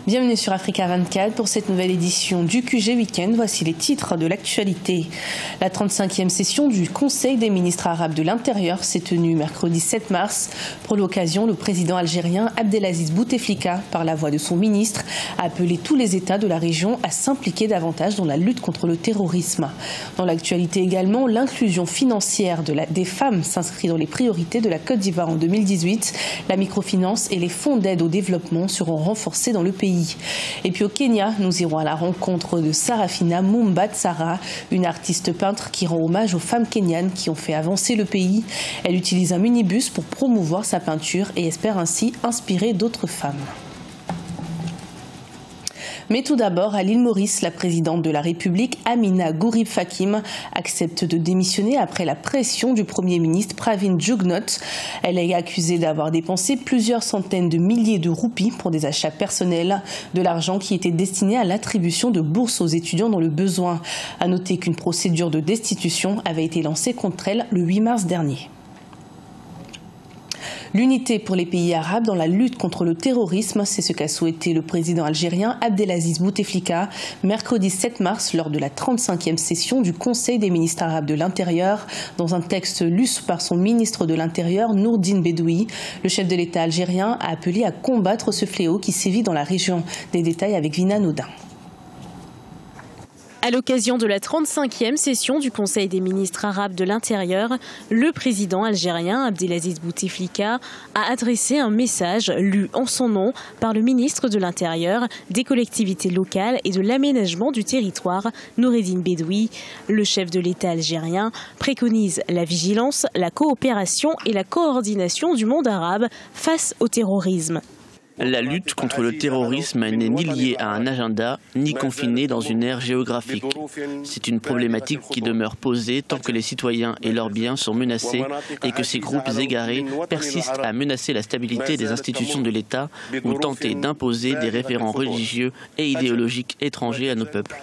Bienvenue sur Africa 24 pour cette nouvelle édition du QG Week-end. Voici les titres de l'actualité. La 35e session du Conseil des ministres arabes de l'Intérieur s'est tenue mercredi 7 mars. Pour l'occasion, le président algérien Abdelaziz Bouteflika, par la voix de son ministre, a appelé tous les États de la région à s'impliquer davantage dans la lutte contre le terrorisme. Dans l'actualité également, l'inclusion financière des femmes s'inscrit dans les priorités de la Côte d'Ivoire en 2018. La microfinance et les fonds d'aide au développement seront renforcés dans le pays. Et puis au Kenya, nous irons à la rencontre de Sarafina Mumbatsara, une artiste peintre qui rend hommage aux femmes kenyanes qui ont fait avancer le pays. Elle utilise un minibus pour promouvoir sa peinture et espère ainsi inspirer d'autres femmes. Mais tout d'abord, à l'île Maurice, la présidente de la République, Amina Gurib Fakim, accepte de démissionner après la pression du Premier ministre Pravin Jugnauth. Elle est accusée d'avoir dépensé plusieurs centaines de milliers de roupies pour des achats personnels, de l'argent qui était destiné à l'attribution de bourses aux étudiants dans le besoin. À noter qu'une procédure de destitution avait été lancée contre elle le 8 mars dernier. L'unité pour les pays arabes dans la lutte contre le terrorisme, c'est ce qu'a souhaité le président algérien Abdelaziz Bouteflika mercredi 7 mars lors de la 35e session du Conseil des ministres arabes de l'Intérieur. Dans un texte lu par son ministre de l'Intérieur, Nourdine Bedoui, le chef de l'État algérien a appelé à combattre ce fléau qui sévit dans la région. Des détails avec Vina Nodin. À l'occasion de la 35e session du Conseil des ministres arabes de l'Intérieur, le président algérien Abdelaziz Bouteflika a adressé un message lu en son nom par le ministre de l'Intérieur, des collectivités locales et de l'aménagement du territoire, Nourdine Bedoui. Le chef de l'État algérien préconise la vigilance, la coopération et la coordination du monde arabe face au terrorisme. La lutte contre le terrorisme n'est ni liée à un agenda, ni confinée dans une aire géographique. C'est une problématique qui demeure posée tant que les citoyens et leurs biens sont menacés et que ces groupes égarés persistent à menacer la stabilité des institutions de l'État ou tenter d'imposer des référents religieux et idéologiques étrangers à nos peuples.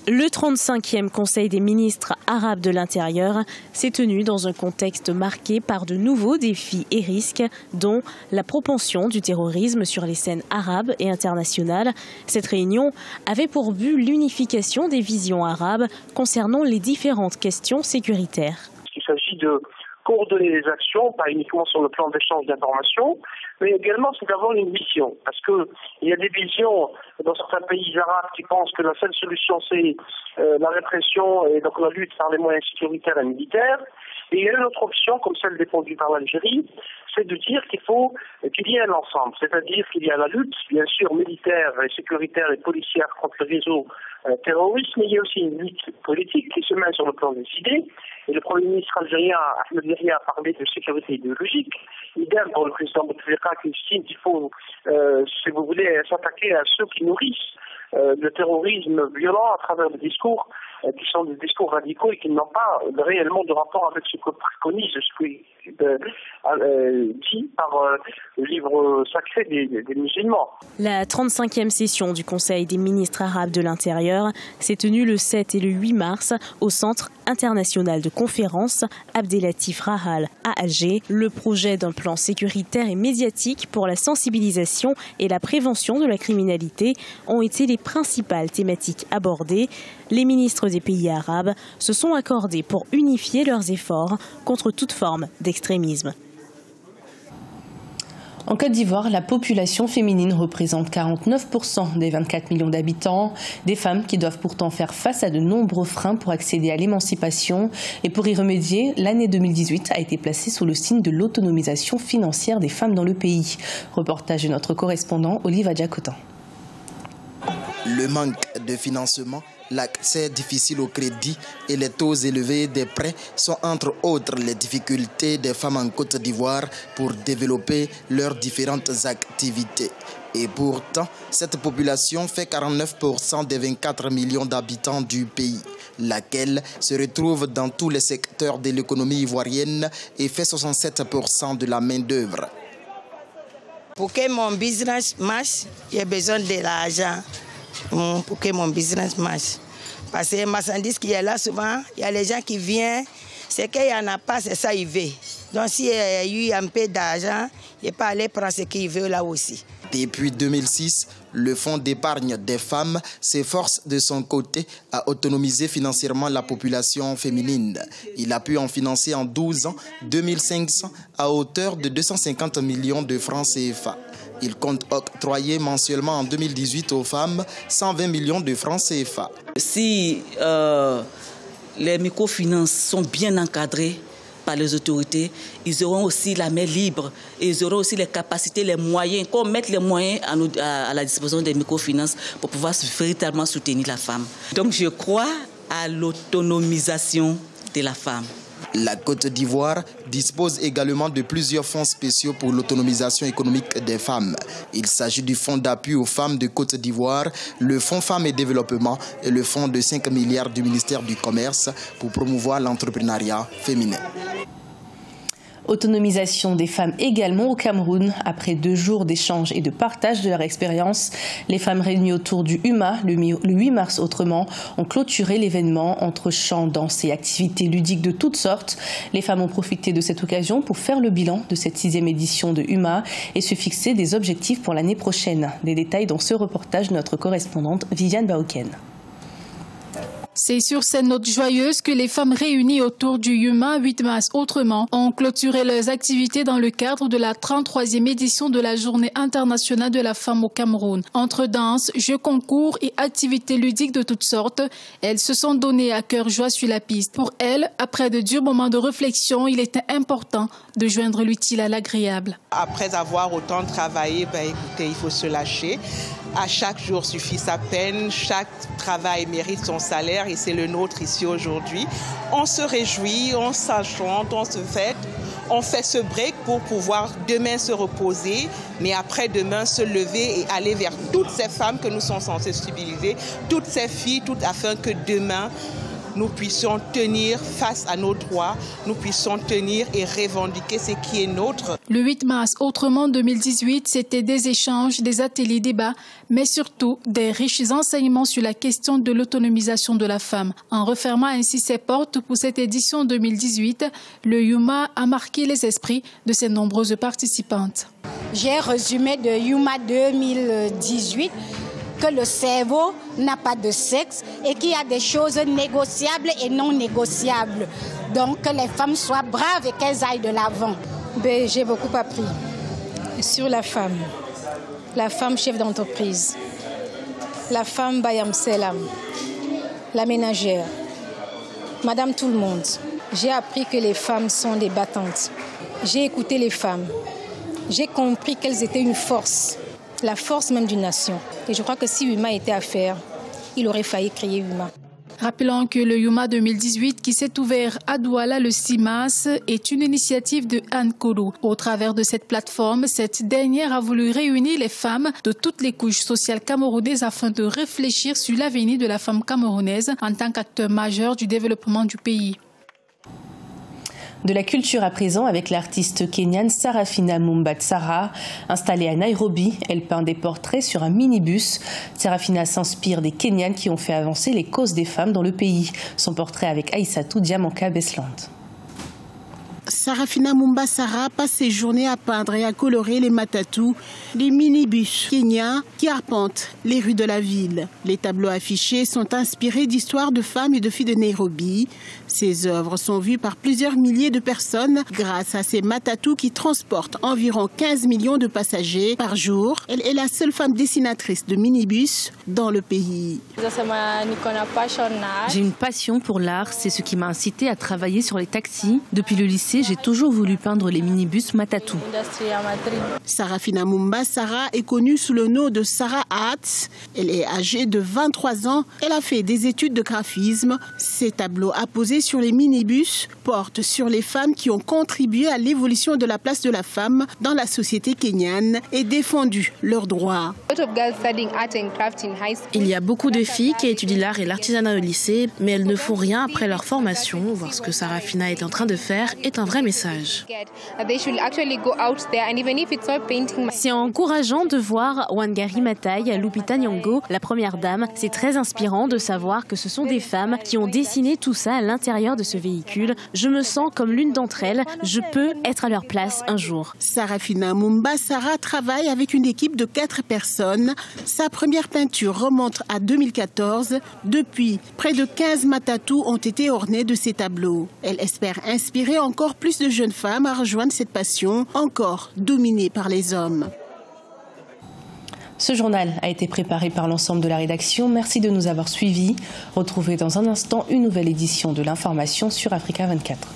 Le 35e Conseil des ministres arabes de l'Intérieur s'est tenu dans un contexte marqué par de nouveaux défis et risques, dont la propension du terrorisme sur les scènes arabes et internationales. Cette réunion avait pour but l'unification des visions arabes concernant les différentes questions sécuritaires. Il s'agit de coordonner les actions, pas uniquement sur le plan d'échange d'informations, mais également c'est d'avoir une vision. Parce qu'il y a des visions dans certains pays arabes qui pensent que la seule solution c'est la répression et donc la lutte par les moyens sécuritaires et militaires. Et il y a une autre option, comme celle défendue par l'Algérie, c'est de dire qu'il faut qu'il y ait un ensemble. C'est-à-dire qu'il y a la lutte, bien sûr, militaire, et sécuritaire et policière contre le réseau terroriste, mais il y a aussi une lutte politique qui se met sur le plan des idées. Et le Premier ministre algérien, Ahmed Lerria, a parlé de sécurité idéologique. Idem pour le président Bouteflika qui estime qu'il faut, si vous voulez, s'attaquer à ceux qui nourrissent le terrorisme violent à travers des discours qui sont des discours radicaux et qui n'ont pas réellement de rapport avec ce que préconise, ce qui est dit par le livre sacré des musulmans. La 35e session du Conseil des ministres arabes de l'Intérieur s'est tenue le 7 et le 8 mars au Centre international de conférences Abdelatif Rahal à Alger. Le projet d'un plan sécuritaire et médiatique pour la sensibilisation et la prévention de la criminalité ont été les principales thématiques abordées. Les ministres des pays arabes se sont accordés pour unifier leurs efforts contre toute forme d'extrémisme. En Côte d'Ivoire, la population féminine représente 49% des 24 millions d'habitants, des femmes qui doivent pourtant faire face à de nombreux freins pour accéder à l'émancipation. Et pour y remédier, l'année 2018 a été placée sous le signe de l'autonomisation financière des femmes dans le pays. Reportage de notre correspondant Olive Adjakotan. Le manque de financement, l'accès difficile au crédit et les taux élevés des prêts sont entre autres les difficultés des femmes en Côte d'Ivoire pour développer leurs différentes activités. Et pourtant, cette population fait 49% des 24 millions d'habitants du pays, laquelle se retrouve dans tous les secteurs de l'économie ivoirienne et fait 67% de la main-d'œuvre. Pour que mon business marche, j'ai besoin de l'argent. Pour que mon business marche. Parce que les marchandises qui est là, souvent, il y a les gens qui viennent, c'est qu'il n'y en a pas, c'est ça ils veulent. Donc s'il y a eu un peu d'argent, il n'est pas allé prendre ce qu'il veut là aussi. Depuis 2006, le Fonds d'épargne des femmes s'efforce de son côté à autonomiser financièrement la population féminine. Il a pu en financer en 12 ans 2500 à hauteur de 250 millions de francs CFA. Il compte octroyer mensuellement en 2018 aux femmes 120 millions de francs CFA. Si les microfinances sont bien encadrées par les autorités, ils auront aussi la main libre et ils auront aussi les capacités, les moyens, qu'on mette les moyens à la disposition des microfinances pour pouvoir véritablement soutenir la femme. Donc je crois à l'autonomisation de la femme. La Côte d'Ivoire dispose également de plusieurs fonds spéciaux pour l'autonomisation économique des femmes. Il s'agit du Fonds d'appui aux femmes de Côte d'Ivoire, le Fonds Femmes et Développement et le Fonds de 5 milliards du ministère du Commerce pour promouvoir l'entrepreneuriat féminin. Autonomisation des femmes également au Cameroun. Après 2 jours d'échanges et de partage de leur expérience, les femmes réunies autour du UMA, le 8 mars autrement, ont clôturé l'événement entre chants, danses et activités ludiques de toutes sortes. Les femmes ont profité de cette occasion pour faire le bilan de cette 6e édition de UMA et se fixer des objectifs pour l'année prochaine. Des détails dans ce reportage de notre correspondante Viviane Baouken. C'est sur cette note joyeuse que les femmes réunies autour du UMA 8 mars autrement ont clôturé leurs activités dans le cadre de la 33e édition de la Journée internationale de la femme au Cameroun. Entre danse, jeux concours et activités ludiques de toutes sortes, elles se sont données à cœur joie sur la piste. Pour elles, après de durs moments de réflexion, il était important de joindre l'utile à l'agréable. Après avoir autant travaillé, écoutez, il faut se lâcher. À chaque jour suffit sa peine, chaque travail mérite son salaire et c'est le nôtre ici aujourd'hui. On se réjouit, on s'enchante, on se fête, on fait ce break pour pouvoir demain se reposer, mais après-demain se lever et aller vers toutes ces femmes que nous sommes censés civiliser, toutes ces filles, afin que demain, nous puissions tenir face à nos droits, nous puissions tenir et revendiquer ce qui est nôtre. Le 8 mars autrement 2018, c'était des échanges, des ateliers débats, mais surtout des riches enseignements sur la question de l'autonomisation de la femme. En refermant ainsi ses portes pour cette édition 2018, le UMA a marqué les esprits de ses nombreuses participantes. J'ai résumé de UMA 2018 que le cerveau n'a pas de sexe et qu'il y a des choses négociables et non négociables. Donc que les femmes soient braves et qu'elles aillent de l'avant. J'ai beaucoup appris sur la femme chef d'entreprise, la femme Bayam Selam, la ménagère, Madame Tout le Monde. J'ai appris que les femmes sont des battantes. J'ai écouté les femmes. J'ai compris qu'elles étaient une force. La force même d'une nation. Et je crois que si UMA était à faire, il aurait failli créer UMA. Rappelons que le UMA 2018 qui s'est ouvert à Douala le 6 mars est une initiative de Anne Kolo. Au travers de cette plateforme, cette dernière a voulu réunir les femmes de toutes les couches sociales camerounaises afin de réfléchir sur l'avenir de la femme camerounaise en tant qu'acteur majeur du développement du pays. De la culture à présent avec l'artiste kenyane Sarafina Mumba-Tsara. Installée à Nairobi, elle peint des portraits sur un minibus. Sarafina s'inspire des Kenyanes qui ont fait avancer les causes des femmes dans le pays. Son portrait avec Aïssatou Diamanka-Besland. Sarafina Mumba-Tsara passe ses journées à peindre et à colorer les matatus, les minibus kenyans qui arpentent les rues de la ville. Les tableaux affichés sont inspirés d'histoires de femmes et de filles de Nairobi. Ces œuvres sont vues par plusieurs milliers de personnes grâce à ces matatus qui transportent environ 15 millions de passagers par jour. Elle est la seule femme dessinatrice de minibus dans le pays. J'ai une passion pour l'art, c'est ce qui m'a incité à travailler sur les taxis. Depuis le lycée, j'ai toujours voulu peindre les minibus Matatu. Sarafina Mumba-Tsara est connue sous le nom de Sarah Arts. Elle est âgée de 23 ans. Elle a fait des études de graphisme. Ses tableaux apposés sur les minibus portent sur les femmes qui ont contribué à l'évolution de la place de la femme dans la société kenyane et défendu leurs droits. Il y a beaucoup de filles qui étudient l'art et l'artisanat au lycée, mais elles ne font rien après leur formation. Voir ce que Sarafina est en train de faire est un un vrai message. C'est encourageant de voir Wangari Maathai, Lupita Nyong'o, la première dame. C'est très inspirant de savoir que ce sont des femmes qui ont dessiné tout ça à l'intérieur de ce véhicule. Je me sens comme l'une d'entre elles. Je peux être à leur place un jour. Sarafina Mumba Sarah travaille avec une équipe de 4 personnes. Sa première peinture remonte à 2014. Depuis, près de 15 matatous ont été ornés de ces tableaux. Elle espère inspirer encore plus de jeunes femmes à rejoindre cette passion encore dominée par les hommes. Ce journal a été préparé par l'ensemble de la rédaction. Merci de nous avoir suivis. Retrouvez dans un instant une nouvelle édition de l'information sur Africa 24.